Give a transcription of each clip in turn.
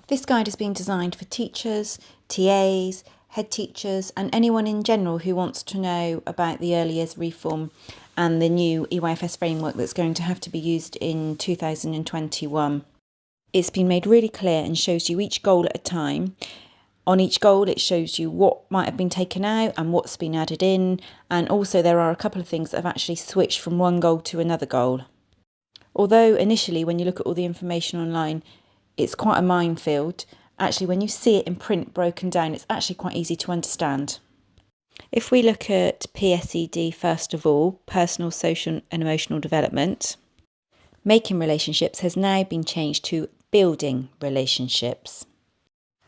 This guide has been designed for teachers, TAs, head teachers and anyone in general who wants to know about the early years reform and the new EYFS framework that's going to have to be used in 2021. It's been made really clear and shows you each goal at a time. On each goal, it shows you what might have been taken out and what's been added in. And also there are a couple of things that have actually switched from one goal to another goal. Although initially, when you look at all the information online, it's quite a minefield. Actually, when you see it in print broken down, it's actually quite easy to understand. If we look at PSED first of all, personal, social and emotional development, making relationships has now been changed to building relationships.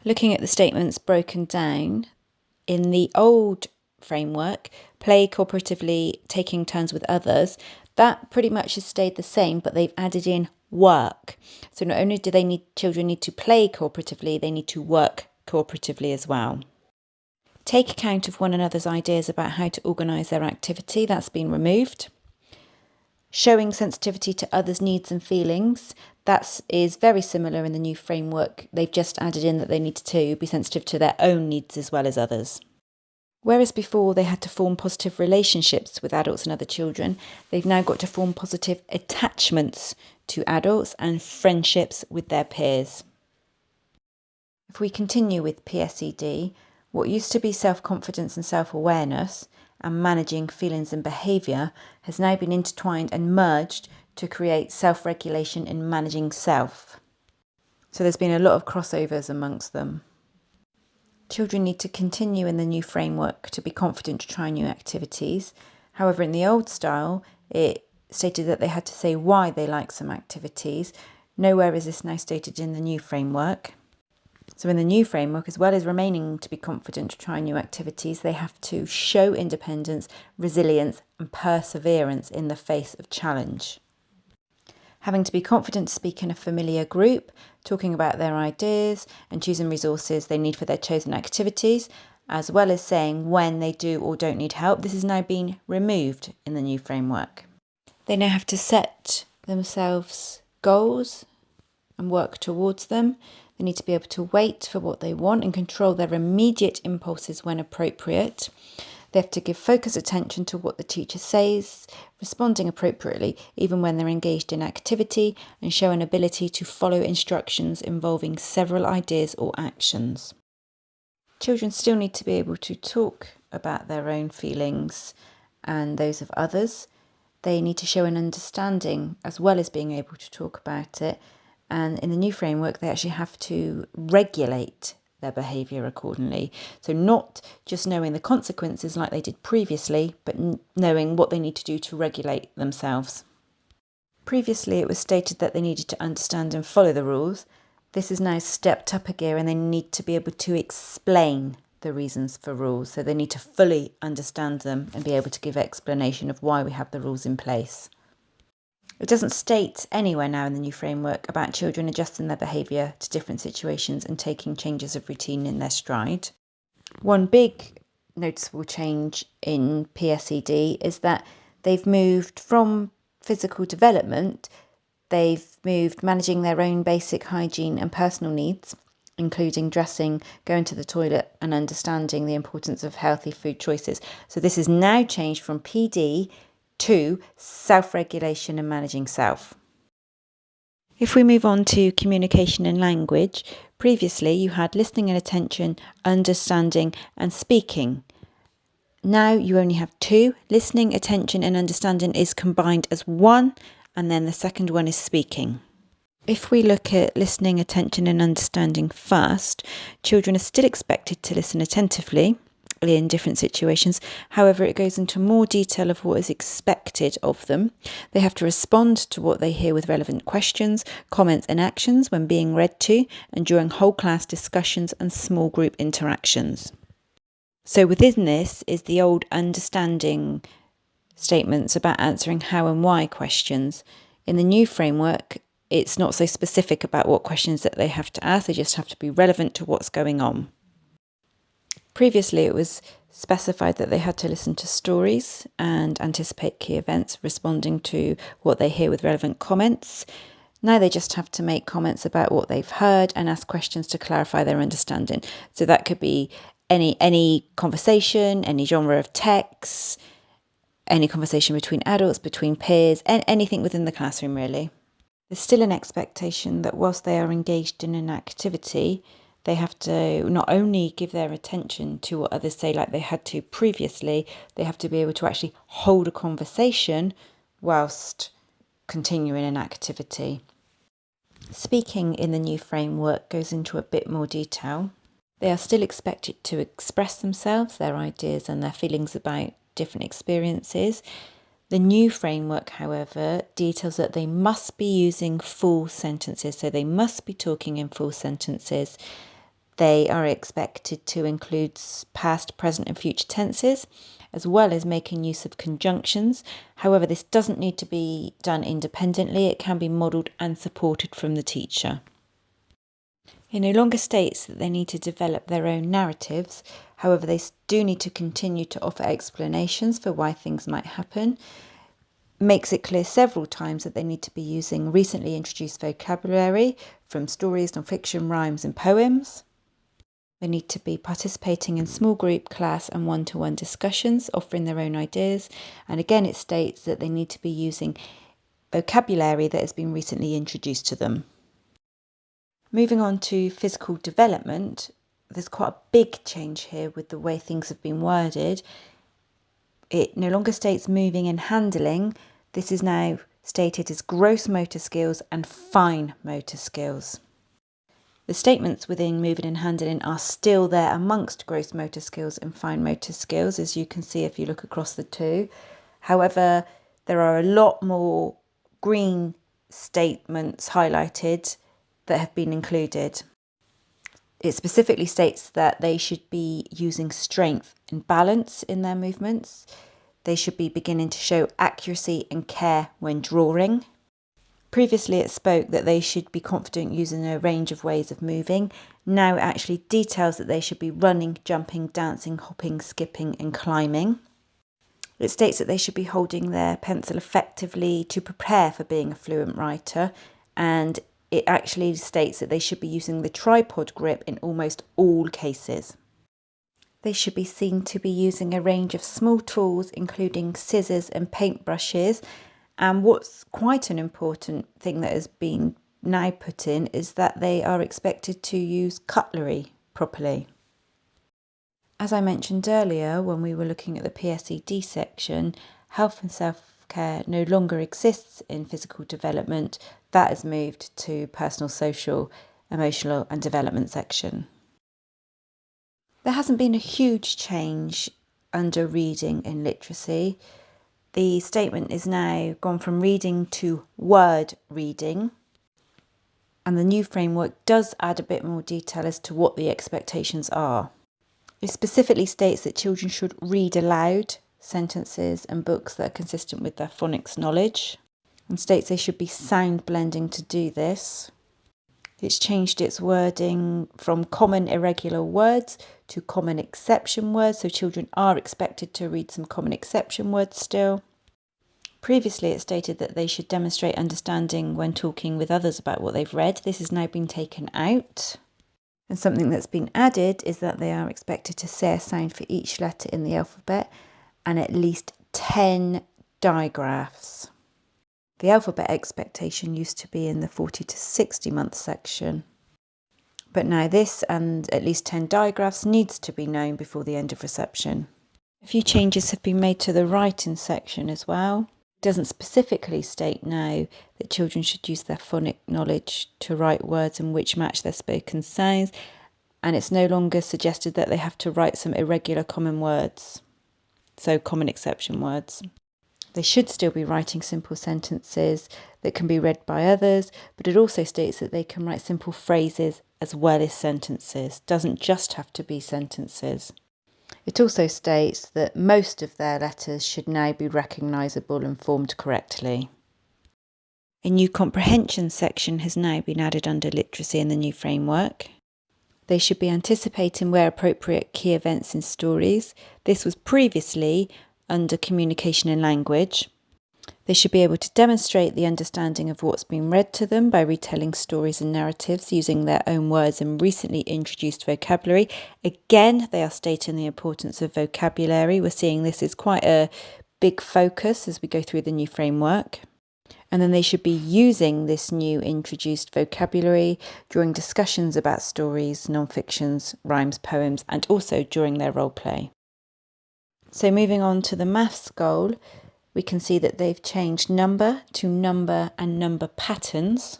Looking at the statements broken down, in the old framework, play cooperatively, taking turns with others, that pretty much has stayed the same, but they've added in work. So not only do children need to play cooperatively, they need to work cooperatively as well. Take account of one another's ideas about how to organise their activity, that's been removed. Showing sensitivity to others' needs and feelings, that is very similar in the new framework. They've just added in that they need to be sensitive to their own needs as well as others. Whereas before they had to form positive relationships with adults and other children, they've now got to form positive attachments to adults and friendships with their peers. If we continue with PSED, what used to be self-confidence and self-awareness and managing feelings and behaviour has now been intertwined and merged to create self-regulation and managing self. So there's been a lot of crossovers amongst them. Children need to continue in the new framework to be confident to try new activities. However, in the old style, it stated that they had to say why they like some activities. Nowhere is this now stated in the new framework. So in the new framework, as well as remaining to be confident to try new activities, they have to show independence, resilience and perseverance in the face of challenge. Having to be confident to speak in a familiar group, talking about their ideas and choosing resources they need for their chosen activities, as well as saying when they do or don't need help. This has now been removed in the new framework. They now have to set themselves goals and work towards them. They need to be able to wait for what they want and control their immediate impulses when appropriate. They have to give focused attention to what the teacher says, responding appropriately even when they're engaged in activity, and show an ability to follow instructions involving several ideas or actions. Children still need to be able to talk about their own feelings and those of others. They need to show an understanding as well as being able to talk about it. And in the new framework, they actually have to regulate their behaviour accordingly. So not just knowing the consequences like they did previously, but knowing what they need to do to regulate themselves. Previously, it was stated that they needed to understand and follow the rules. This is now stepped up a gear and they need to be able to explain the reasons for rules. So they need to fully understand them and be able to give explanation of why we have the rules in place. It doesn't state anywhere now in the new framework about children adjusting their behaviour to different situations and taking changes of routine in their stride. One big noticeable change in PSED is that they've moved from physical development, they've moved managing their own basic hygiene and personal needs, including dressing, going to the toilet and understanding the importance of healthy food choices. So this is now changed from PD to self-regulation and managing self. If we move on to communication and language, previously you had listening and attention, understanding and speaking. Now you only have two. Listening, attention and understanding is combined as one, and then the second one is speaking. If we look at listening, attention and understanding first, children are still expected to listen attentively in different situations. However, it goes into more detail of what is expected of them. They have to respond to what they hear with relevant questions, comments and actions when being read to and during whole class discussions and small group interactions. So within this is the old understanding statements about answering how and why questions. In the new framework, it's not so specific about what questions that they have to ask, they just have to be relevant to what's going on. Previously, it was specified that they had to listen to stories and anticipate key events, responding to what they hear with relevant comments. Now they just have to make comments about what they've heard and ask questions to clarify their understanding. So that could be any conversation, any genre of text, any conversation between adults, between peers, and anything within the classroom really. There's still an expectation that whilst they are engaged in an activity, they have to not only give their attention to what others say like they had to previously, they have to be able to actually hold a conversation whilst continuing an activity. Speaking in the new framework goes into a bit more detail. They are still expected to express themselves, their ideas and their feelings about different experiences. The new framework, however, details that they must be using full sentences, so they must be talking in full sentences. They are expected to include past, present and future tenses, as well as making use of conjunctions. However, this doesn't need to be done independently. It can be modelled and supported from the teacher. It no longer states that they need to develop their own narratives. However, they do need to continue to offer explanations for why things might happen. Makes it clear several times that they need to be using recently introduced vocabulary from stories, non-fiction, rhymes and poems. They need to be participating in small group, class and one-to-one discussions, offering their own ideas. And again, it states that they need to be using vocabulary that has been recently introduced to them. Moving on to physical development, there's quite a big change here with the way things have been worded. It no longer states moving and handling. This is now stated as gross motor skills and fine motor skills. The statements within moving and handling are still there amongst gross motor skills and fine motor skills, as you can see if you look across the two. However, there are a lot more green statements highlighted that have been included. It specifically states that they should be using strength and balance in their movements. They should be beginning to show accuracy and care when drawing. Previously it spoke that they should be confident using a range of ways of moving. Now it actually details that they should be running, jumping, dancing, hopping, skipping and climbing. It states that they should be holding their pencil effectively to prepare for being a fluent writer, and it actually states that they should be using the tripod grip in almost all cases. They should be seen to be using a range of small tools, including scissors and paintbrushes. And what's quite an important thing that has been now put in is that they are expected to use cutlery properly. As I mentioned earlier, when we were looking at the PSED section, health and self-care no longer exists in physical development. That has moved to personal, social, emotional and development section. There hasn't been a huge change under reading in literacy. The statement is now gone from reading to word reading, and the new framework does add a bit more detail as to what the expectations are. It specifically states that children should read aloud sentences and books that are consistent with their phonics knowledge, and states they should be sound blending to do this. It's changed its wording from common irregular words to common exception words, so children are expected to read some common exception words still. Previously it stated that they should demonstrate understanding when talking with others about what they've read. This has now been taken out. And something that's been added is that they are expected to say a sound for each letter in the alphabet and at least 10 digraphs. The alphabet expectation used to be in the 40 to 60 month section. But now this and at least 10 digraphs needs to be known before the end of reception. A few changes have been made to the writing section as well. It doesn't specifically state now that children should use their phonic knowledge to write words in which match their spoken sounds, and it's no longer suggested that they have to write some irregular common words, so common exception words. They should still be writing simple sentences that can be read by others, but it also states that they can write simple phrases as well as sentences. It doesn't just have to be sentences. It also states that most of their letters should now be recognisable and formed correctly. A new comprehension section has now been added under literacy in the new framework. They should be anticipating where appropriate key events in stories. This was previously under communication and language. They should be able to demonstrate the understanding of what's been read to them by retelling stories and narratives using their own words and recently introduced vocabulary. Again, they are stating the importance of vocabulary. We're seeing this as quite a big focus as we go through the new framework. And then they should be using this new introduced vocabulary during discussions about stories, non-fictions, rhymes, poems, and also during their role play. So moving on to the maths goal, we can see that they've changed number to number and number patterns.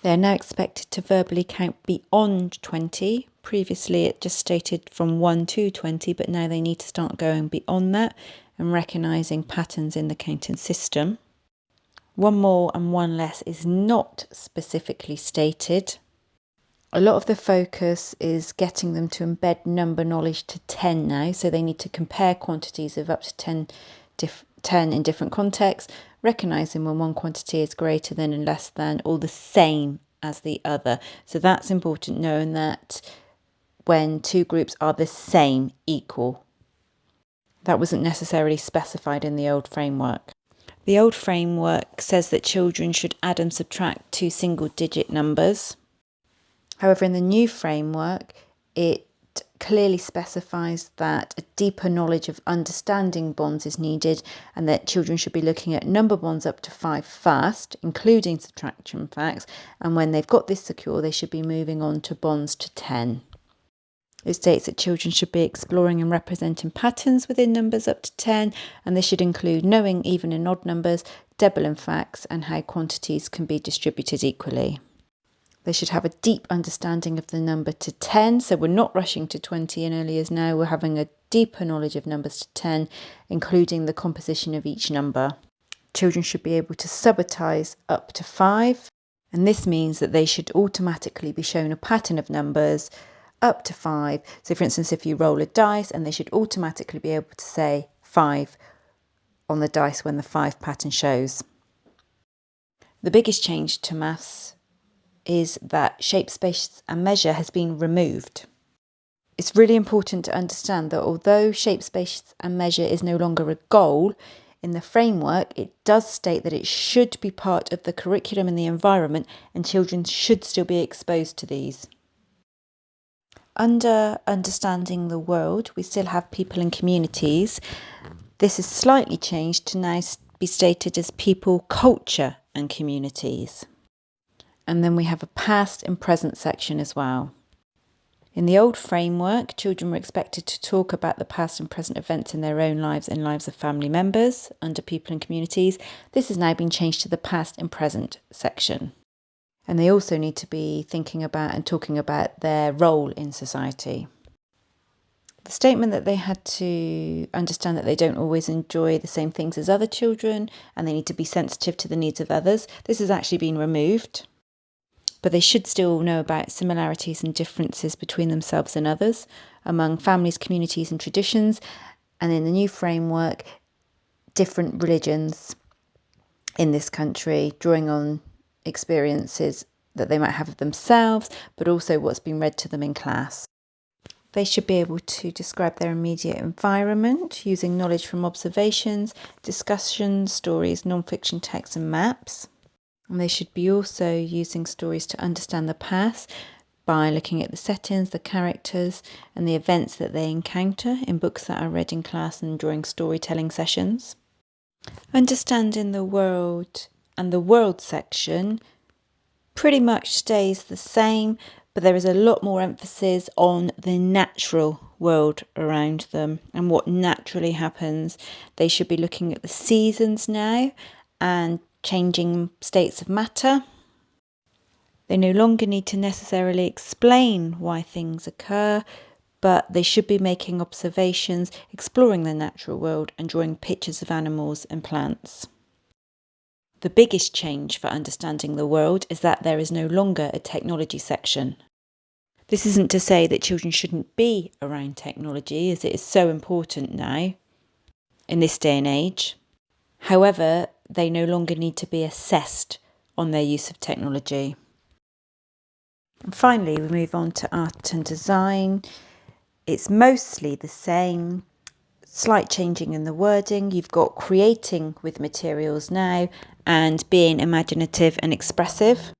They're now expected to verbally count beyond 20. Previously it just stated from 1 to 20, but now they need to start going beyond that and recognising patterns in the counting system. One more and one less is not specifically stated. A lot of the focus is getting them to embed number knowledge to 10 now, so they need to compare quantities of up to 10 in different contexts, recognising when one quantity is greater than and less than or the same as the other. So that's important, knowing that when two groups are the same, equal. That wasn't necessarily specified in the old framework. The old framework says that children should add and subtract two single-digit numbers. However, in the new framework, it clearly specifies that a deeper knowledge of understanding bonds is needed and that children should be looking at number bonds up to 5 first, including subtraction facts, and when they've got this secure, they should be moving on to bonds to 10. It states that children should be exploring and representing patterns within numbers up to 10, and this should include knowing even and odd numbers, doubling facts, and how quantities can be distributed equally. They should have a deep understanding of the number to 10, so we're not rushing to 20 in early years now, we're having a deeper knowledge of numbers to 10, including the composition of each number. Children should be able to subitize up to 5, and this means that they should automatically be shown a pattern of numbers up to 5. So for instance, if you roll a dice, and they should automatically be able to say 5 on the dice when the 5 pattern shows. The biggest change to maths is that shape, space and measure has been removed. It's really important to understand that although shape, space and measure is no longer a goal, in the framework it does state that it should be part of the curriculum and the environment, and children should still be exposed to these. Under understanding the world, we still have people and communities. This is slightly changed to now be stated as people, culture and communities. And then we have a past and present section as well. In the old framework, children were expected to talk about the past and present events in their own lives and lives of family members. Under people and communities, this has now been changed to the past and present section. And they also need to be thinking about and talking about their role in society. The statement that they had to understand that they don't always enjoy the same things as other children and they need to be sensitive to the needs of others, this has actually been removed. But they should still know about similarities and differences between themselves and others, among families, communities and traditions, and in the new framework, different religions in this country, drawing on experiences that they might have of themselves, but also what's been read to them in class. They should be able to describe their immediate environment using knowledge from observations, discussions, stories, non-fiction texts and maps. And they should be also using stories to understand the past by looking at the settings, the characters and the events that they encounter in books that are read in class and during storytelling sessions. Understanding the world and the world section pretty much stays the same, but there is a lot more emphasis on the natural world around them and what naturally happens. They should be looking at the seasons now and changing states of matter. They no longer need to necessarily explain why things occur, but they should be making observations, exploring the natural world and drawing pictures of animals and plants. The biggest change for understanding the world is that there is no longer a technology section. This isn't to say that children shouldn't be around technology, as it is so important now in this day and age. However, they no longer need to be assessed on their use of technology. And finally, we move on to art and design. It's mostly the same. slight changing in the wording. You've got creating with materials now and being imaginative and expressive.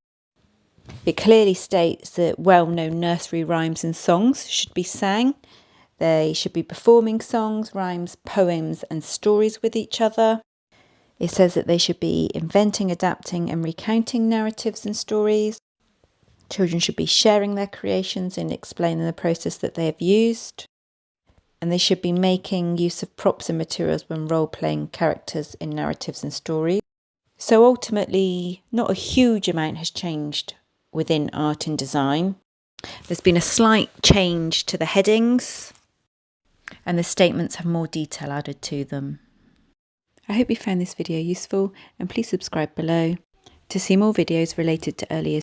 It clearly states that well-known nursery rhymes and songs should be sang. They should be performing songs, rhymes, poems and stories with each other. It says that they should be inventing, adapting and recounting narratives and stories. Children should be sharing their creations and explaining the process that they have used. And they should be making use of props and materials when role-playing characters in narratives and stories. So ultimately, not a huge amount has changed within art and design. There's been a slight change to the headings, and the statements have more detail added to them. I hope you found this video useful, and please subscribe below to see more videos related to early years